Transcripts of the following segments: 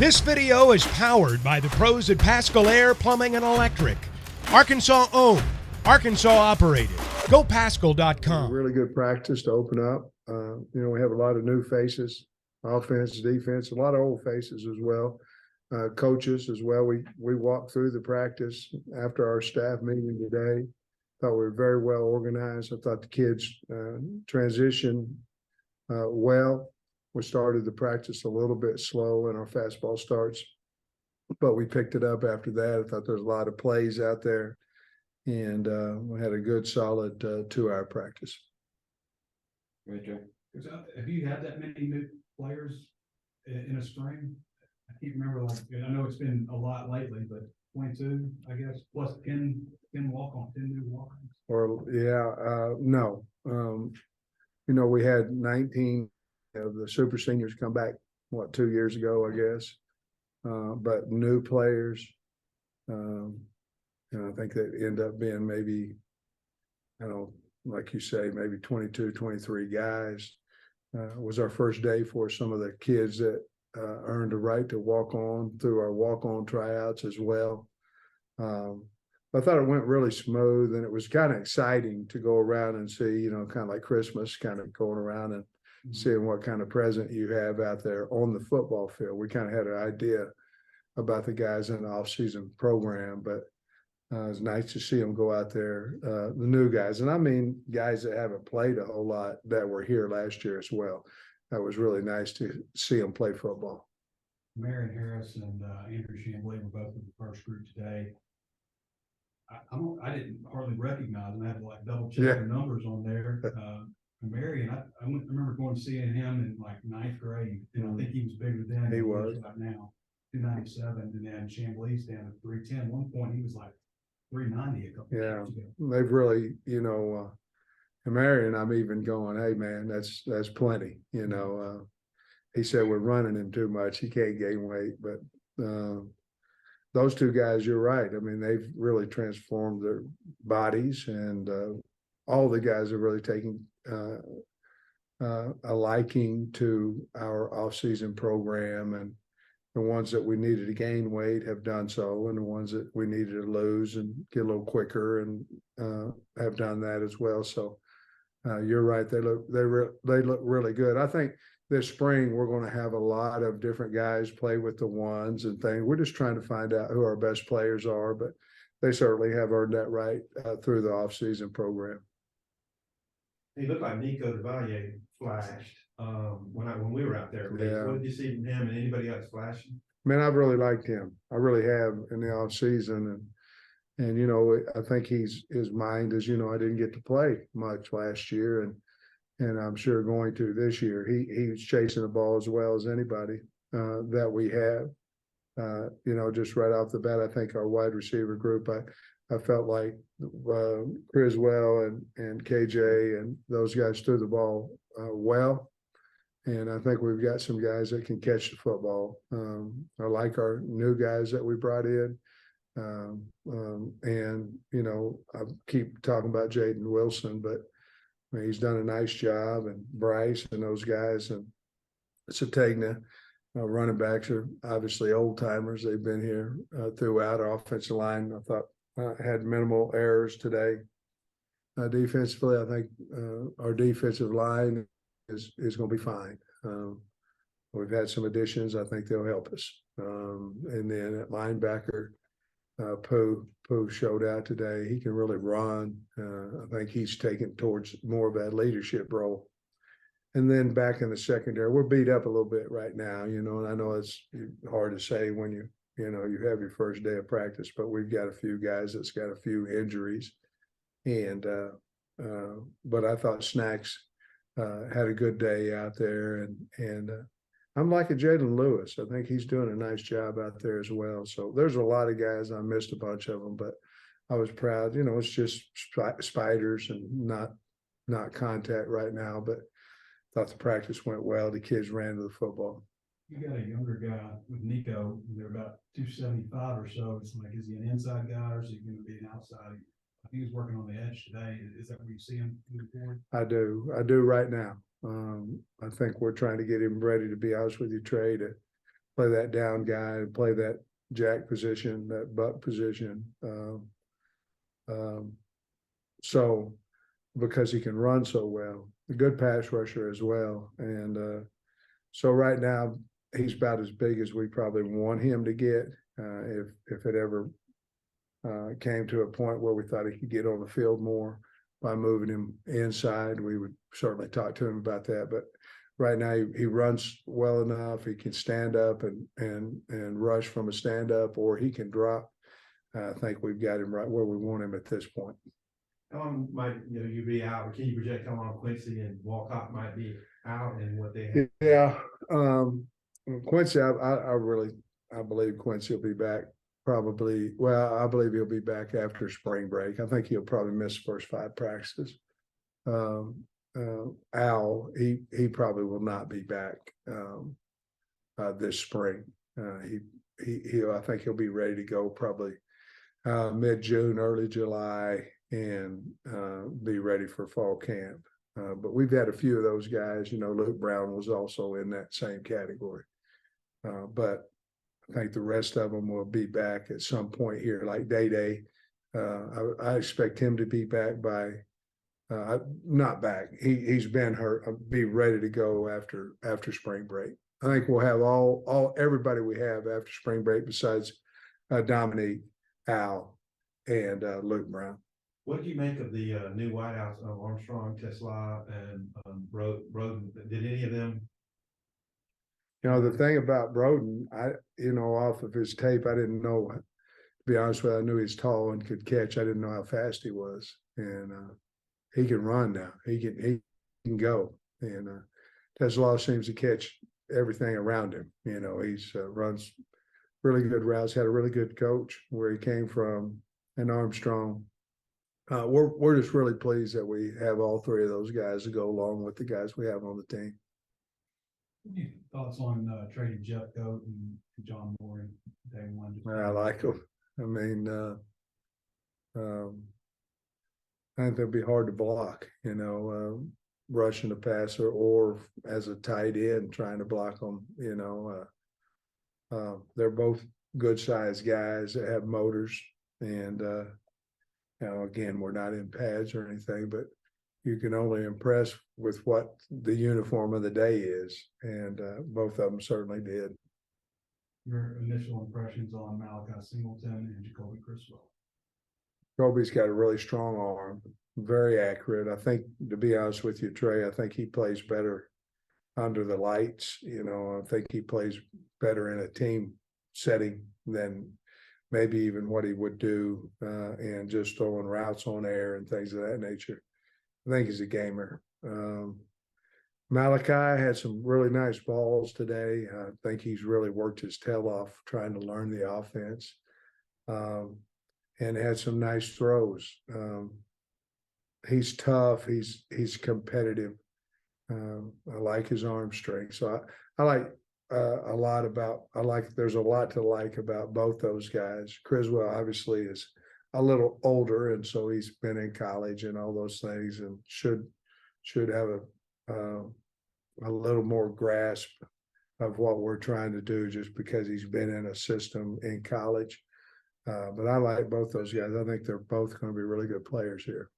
This video is powered by the pros at Pascal Air Plumbing and Electric. Arkansas owned, Arkansas operated. GoPascal.com. Really good practice to open up. We have a lot of new faces, offense, defense, a lot of old faces as well. Coaches as well. We walked through the practice after our staff meeting today. Thought we were very well organized. I thought the kids transitioned well. We started the practice a little bit slow in our fastball starts, but we picked it up after that. I thought there was a lot of plays out there, and we had a good, solid 2-hour practice. Great, Joe. Have you had that many new players in a spring? I can't remember. I know it's been a lot lately, but 22, I guess, plus 10 walk-on, 10 new walk-ons. No. We had 19 of the super seniors come back, 2 years ago, I guess. But new players, I think that end up being maybe, like you say, maybe 22, 23 guys. It was our first day for some of the kids that earned a right to walk on through our walk-on tryouts as well. I thought it went really smooth, and it was kind of exciting to go around and see, kind of like Christmas, kind of going around and seeing what kind of present you have out there on the football field. We kind of had an idea about the guys in the off-season program, but it was nice to see them go out there, the new guys. And I mean guys that haven't played a whole lot that were here last year as well. That was really nice to see them play football. Marion Harris and Andrew Chamblee were both in the first group today. I didn't hardly recognize them. I had to double check the numbers on there. Marion, I remember going to seeing him in ninth grade, and I think he was bigger then. He was right now, 297, and then Chamblee's down at 310. At one point, he was 390 a couple years ago. They've really, and Marion, I'm even going, hey man, that's plenty. He said we're running him too much. He can't gain weight, but those two guys, you're right. I mean, they've really transformed their bodies, and all the guys are really taking a liking to our off-season program, and the ones that we needed to gain weight have done so, and the ones that we needed to lose and get a little quicker and have done that as well. So you're right. They look really good. I think this spring we're going to have a lot of different guys play with the ones and things. We're just trying to find out who our best players are, but they certainly have earned that right through the off-season program. He looked like Nico DeValier flashed when we were out there. Yeah. What did you see from him and anybody else flashing? Man, I've really liked him. I really have in the off season, and I think his mind is, I didn't get to play much last year, and I'm sure going to this year. He was chasing the ball as well as anybody that we have. Just right off the bat, I think our wide receiver group, I felt like Criswell and KJ and those guys threw the ball well. And I think we've got some guys that can catch the football. I like our new guys that we brought in. I keep talking about Jaden Wilson, but he's done a nice job, and Bryce and those guys, and Sategna. Running backs are obviously old timers. They've been here throughout. Our offensive line, I thought, had minimal errors today. Defensively, I think our defensive line is going to be fine. We've had some additions. I think they'll help us. And then at linebacker, Pooh showed out today. He can really run. I think he's taken towards more of that leadership role. And then back in the secondary, we're beat up a little bit right now, and I know it's hard to say when you have your first day of practice, but we've got a few guys that's got a few injuries. And but I thought Snacks had a good day out there, and I'm liking Jalen Lewis. I think he's doing a nice job out there as well. So there's a lot of guys. I missed a bunch of them, but I was proud. It's just spiders and not contact right now, but thought the practice went well. The kids ran to the football. You got a younger guy with Nico. They're about 275 or so. It's is he an inside guy or is he going to be an outside? I think he's working on the edge today. Is that where you see him moving forward? I do right now. I think we're trying to get him ready, to be honest with you, Trey, to play that down guy and play that jack position, that buck position. So because he can run so well, a good pass rusher as well. And so right now he's about as big as we probably want him to get. If it ever came to a point where we thought he could get on the field more by moving him inside, we would certainly talk to him about that. But right now he runs well enough. He can stand up and rush from a stand up, or he can drop. I think we've got him right where we want him at this point. How long might you be out, or can you project how long Quincy and Walcott might be out and what they have? Yeah, Quincy, I believe Quincy will be back probably. Well, I believe he'll be back after spring break. I think he'll probably miss the first 5 practices. Al, he probably will not be back this spring. I think he'll be ready to go probably mid-June, early July, and be ready for fall camp. But we've had a few of those guys. Luke Brown was also in that same category. But I think the rest of them will be back at some point here, like Day. I expect him to be back by not back. He's been hurt. Be ready to go after spring break. I think we'll have everybody we have after spring break besides Dominique, Al, and Luke Brown. What did you make of the new wideouts of Armstrong, Tesla, and Roden? Did any of them? The thing about Broden, off of his tape, I didn't know. To be honest with you, I knew he's tall and could catch. I didn't know how fast he was, and he can run now. He can go, and Tesla seems to catch everything around him. He's runs really good routes. Had a really good coach where he came from, and Armstrong. We're just really pleased that we have all 3 of those guys to go along with the guys we have on the team. Any thoughts on trading Jeff Goat and John Moore day one? I like them. I mean, I think they'll be hard to block, rushing the passer or as a tight end trying to block them. They're both good sized guys that have motors, and again, we're not in pads or anything, but you can only impress with what the uniform of the day is, and both of them certainly did. Your initial impressions on Malachi Singleton and Jacoby Criswell? Kobe's got a really strong arm, very accurate. I think, to be honest with you, Trey, I think he plays better under the lights. I think he plays better in a team setting than maybe even what he would do and just throwing routes on air and things of that nature. I think he's a gamer. Malachi had some really nice balls today. I think he's really worked his tail off trying to learn the offense, and had some nice throws. He's tough. He's competitive. I like his arm strength. So I like there's a lot to like about both those guys. Criswell obviously is a little older, and so he's been in college and all those things, and should have a little more grasp of what we're trying to do just because he's been in a system in college. But I like both those guys. I think they're both going to be really good players here.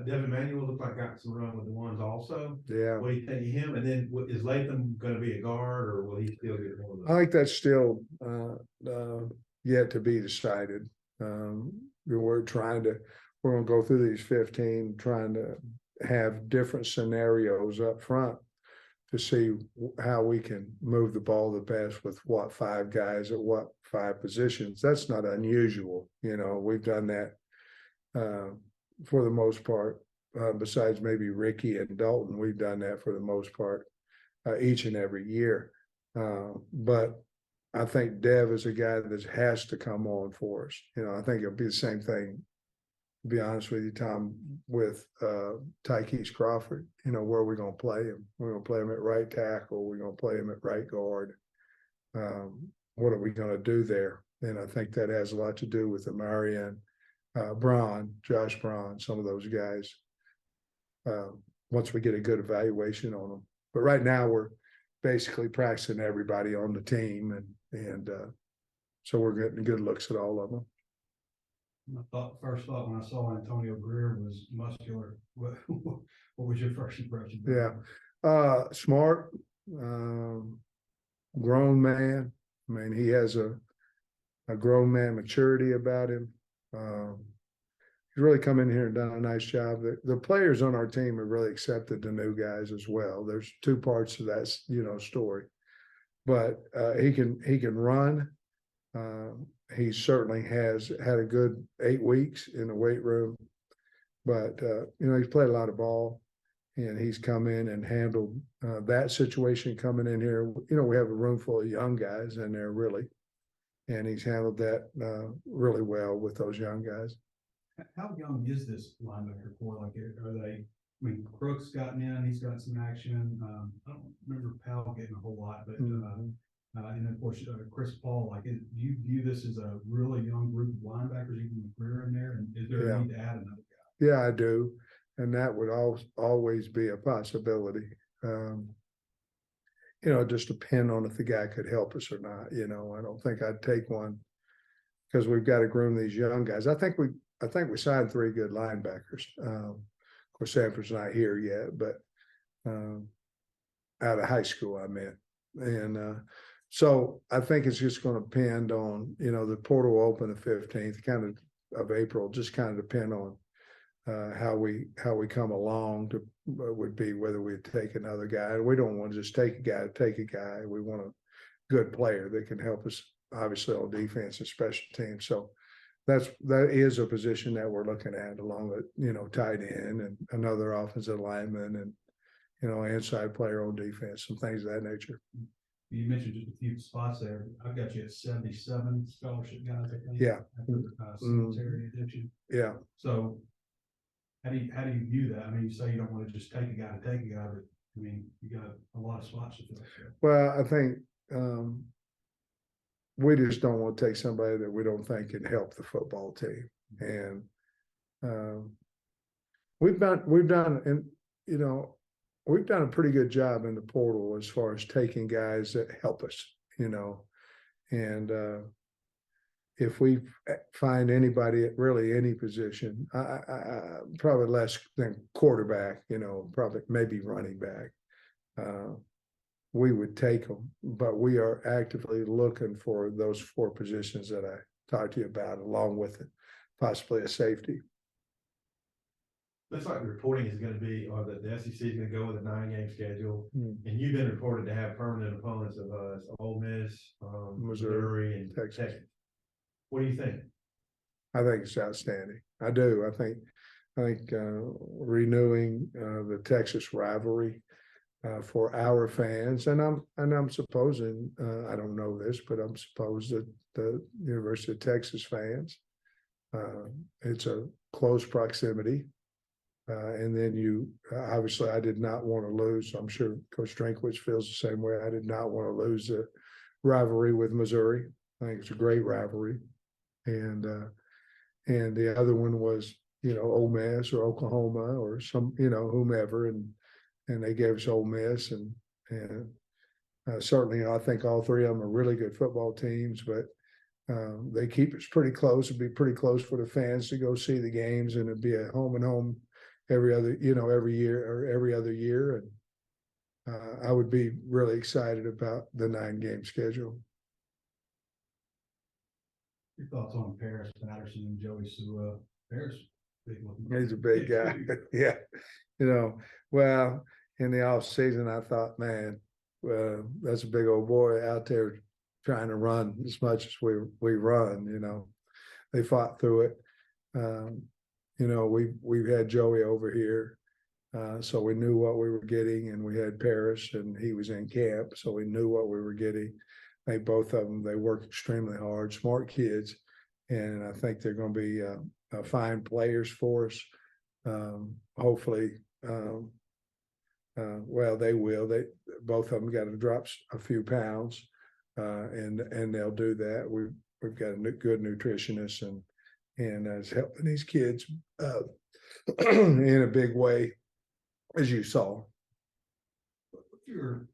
Devin Manuel looked like got some run with the ones also. Yeah. What do you think of him? And then is Latham going to be a guard, or will he still get one of those? I think that's still yet to be decided. We're going to go through these 15, trying to have different scenarios up front to see how we can move the ball the best with what 5 guys at what 5 positions. That's not unusual. We've done that for the most part, besides maybe Ricky and Dalton. We've done that for the most part each and every year. But I think Dev is a guy that has to come on for us. I think it'll be the same thing, to be honest with you, Tom, with Tykees Crawford. Where we're going to play him. We're going to play him at right tackle. We're going to play him at right guard. What are we going to do there? And I think that has a lot to do with Amarian, Josh Braun, some of those guys. Once we get a good evaluation on them. But right now basically practicing everybody on the team, and so we're getting good looks at all of them. My first thought when I saw Antonio Greer was muscular. What was your first impression? Yeah, smart, grown man. I mean, he has a grown man maturity about him. He's really come in here and done a nice job. The players on our team have really accepted the new guys as well. There's two parts to that, story, but he can run. He certainly has had a good 8 weeks in the weight room, but he's played a lot of ball, and he's come in and handled that situation coming in here. We have a room full of young guys in there, really, and he's handled that really well with those young guys. How young is this linebacker core? Like, are they? I mean, Crooks gotten in; he's got some action. I don't remember Powell getting a whole lot, but and then of course Chris Paul. Like, do you view this as a really young group of linebackers, even with Greer in there? And is there a need to add another guy? Yeah, I do, and that would always be a possibility. Just depend on if the guy could help us or not. I don't think I'd take one because we've got to groom these young guys. I think we signed 3 good linebackers. Of course, Sanford's not here yet, but out of high school, I meant. And so I think it's just going to depend on, the portal will open the 15th kind of April, just kind of depend on how we come along would be whether we take another guy. We don't want to just take a guy. We want a good player that can help us, obviously, on defense and special teams. So that is a position that we're looking at, along with tight end and another offensive lineman and inside player on defense, some things of that nature. You mentioned just a few spots there. I've got you at 77 scholarship guys, I think. Yeah. After cemetery addiction. Yeah. So how do you view that? I mean, you say you don't want to just take a guy, but I mean, you got a lot of spots to fill. Well, I think we just don't want to take somebody that we don't think can help the football team. And we've done a pretty good job in the portal as far as taking guys that help us, and if we find anybody at really any position, I probably less than quarterback, probably maybe running back, we would take them, but we are actively looking for those 4 positions that I talked to you about, along with possibly a safety. Looks like the reporting is going to be, or the SEC is going to go with a 9-game schedule. And you've been reported to have permanent opponents of us, Ole Miss, Missouri, and Texas. What do you think? I think it's outstanding. I do. I think renewing the Texas rivalry for our fans, and I'm supposing I don't know this, but I'm supposed that the University of Texas fans, it's a close proximity. And then obviously I did not want to lose. I'm sure Coach Drinkwitz feels the same way. I did not want to lose the rivalry with Missouri. I think it's a great rivalry. And the other one was, Ole Miss or Oklahoma or some, whomever. And they gave us Ole Miss. And certainly I think all 3 of them are really good football teams, but they keep us pretty close. It'd be pretty close for the fans to go see the games, and it'd be a home and home every year or every other year. And I would be really excited about the 9-game schedule. Your thoughts on Paris Patterson and Joey Sua? Paris, big looking. He's a big guy. Yeah. Well, in the off season, I thought, man, that's a big old boy out there trying to run as much as we run. They fought through it. We've had Joey over here, so we knew what we were getting, and we had Paris, and he was in camp, so we knew what we were getting. I think both of them, they work extremely hard, smart kids, and I think they're going to be fine players for us. Hopefully, well, they will. They both of them got to drop a few pounds, and they'll do that. We've got a good nutritionist, and is helping these kids in a big way, as you saw. What's your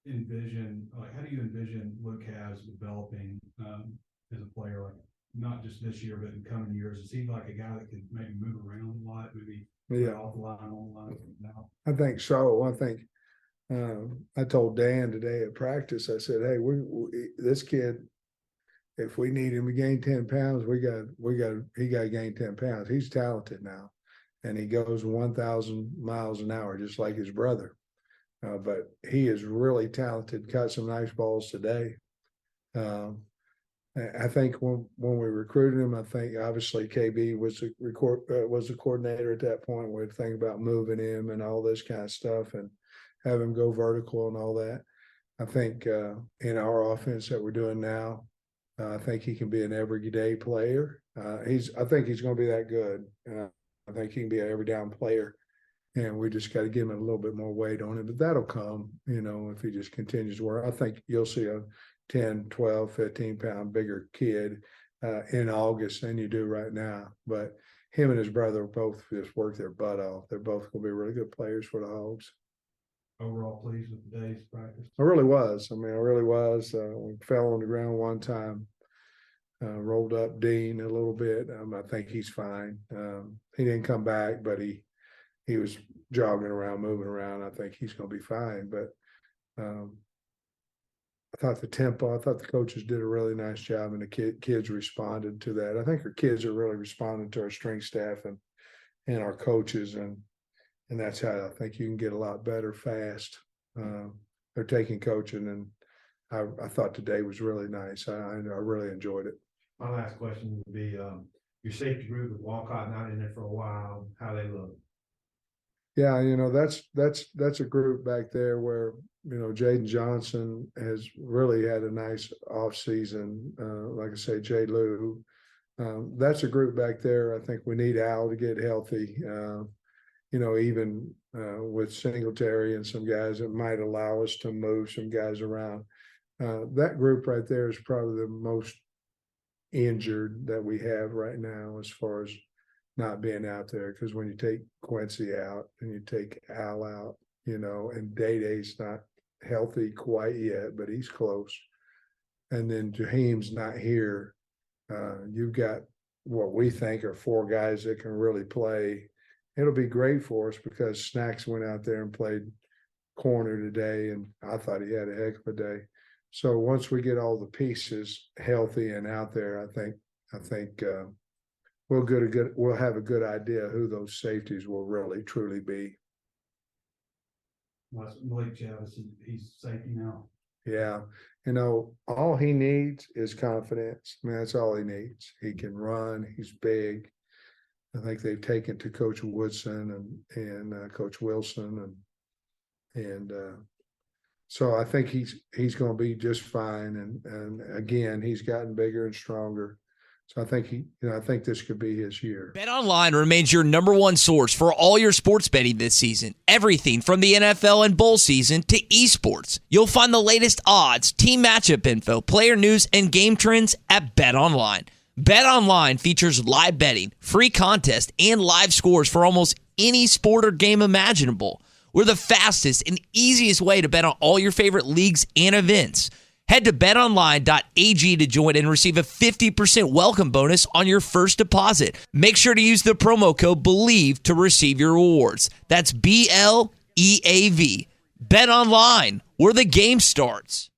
envision, like, how do you envision Luke Havs developing as a player, like not just this year, but in coming years? Is he like a guy that can maybe move around a lot, maybe off the line, on the line now? I think so. I think I told Dan today at practice, I said, hey, this kid, if we need him to gain 10 pounds, he got to gain 10 pounds. He's talented now. And he goes 1,000 miles an hour, just like his brother. But he is really talented, caught some nice balls today. I think when we recruited him, I think obviously KB was the coordinator at that point. We'd think about moving him and all this kind of stuff and have him go vertical and all that. I think in our offense that we're doing now, I think he can be an everyday player. I think he's going to be that good. I think he can be an every down player. And we just got to give him a little bit more weight on him. But that'll come, if he just continues to work. I think you'll see a 10, 12, 15-pound bigger kid in August than you do right now. But him and his brother both just work their butt off. They're both going to be really good players for the Hogs. Overall pleased with today's practice? I really was. We fell on the ground one time, rolled up Dean a little bit. I think he's fine. He didn't come back, but he was jogging around, moving around. I think he's going to be fine. But I thought the coaches did a really nice job, and the kids responded to that. I think our kids are really responding to our strength staff and our coaches, and that's how I think you can get a lot better fast. They're taking coaching, and I thought today was really nice. I really enjoyed it. My last question would be your safety group with Walcott not in there for a while, how they look. Yeah, that's a group back there where, Jaden Johnson has really had a nice off season. Like I say, Jay Lou, that's a group back there. I think we need Al to get healthy. Even with Singletary and some guys, it might allow us to move some guys around. That group right there is probably the most injured that we have right now as far as not being out there, because when you take Quincy out and you take Al out, and Day-Day's not healthy quite yet, but he's close. And then Jaheim's not here. You've got what we think are 4 guys that can really play. It'll be great for us because Snacks went out there and played corner today, and I thought he had a heck of a day. So once we get all the pieces healthy and out there, I think we'll have a good idea who those safeties will really truly be. Malik Chavis, he's safety now. Yeah. All he needs is confidence. That's all he needs. He can run. He's big. I think they've taken to Coach Woodson and Coach Wilson. And so I think he's going to be just fine. And again, he's gotten bigger and stronger. So I think this could be his year. BetOnline remains your number one source for all your sports betting this season. Everything from the NFL and bowl season to esports. You'll find the latest odds, team matchup info, player news, and game trends at BetOnline. BetOnline features live betting, free contests, and live scores for almost any sport or game imaginable. We're the fastest and easiest way to bet on all your favorite leagues and events. Head to betonline.ag to join and receive a 50% welcome bonus on your first deposit. Make sure to use the promo code BELIEVE to receive your rewards. That's BLEAV. BetOnline, where the game starts.